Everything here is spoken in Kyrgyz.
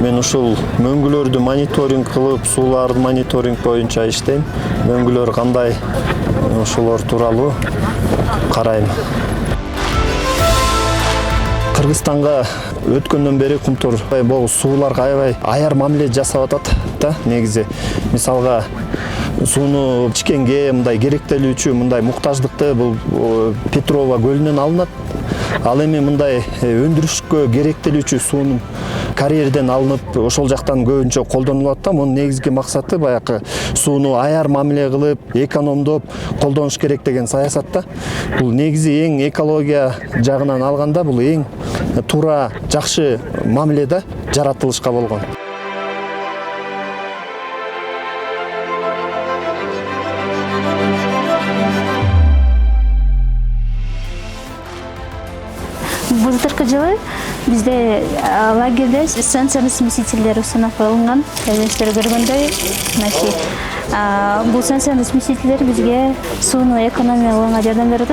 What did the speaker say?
Мен ушул мөңгүлөрдү мониторинг кылып, сууларды мониторинг боюнча иштейм. Мөңгүлөр кандай, ошолор тууралуу карайм. Кыргызстанга өткөндөн бери Кумтур бул сууларга аябай аяр мамиле жасап атат да. Негизи мисалга сууну ичкенге мындай керектелүүчү мындай муктаждыкты бул Петрова көлүнөн алынат. Ал эми мындай өндүрүшкө керектелүүчү суунун карьерден алынып, ошол жактан көбүнчө колдонулат да. Мунун негизги максаты баягы сууну аяр мамиле кылып, экономдоп колдонуш керек деген саясат да. Бул негизи эң экология жагынан алганда бул эң туура, жакшы мамиле да жаратылышка болгон. Былтыркы жылы бизде лагерде сенсорный смесителдер установкаланган. Сиздер көргөндөй, бул сенсорный смесителдер бизге сууну экономиялоого жардам берет.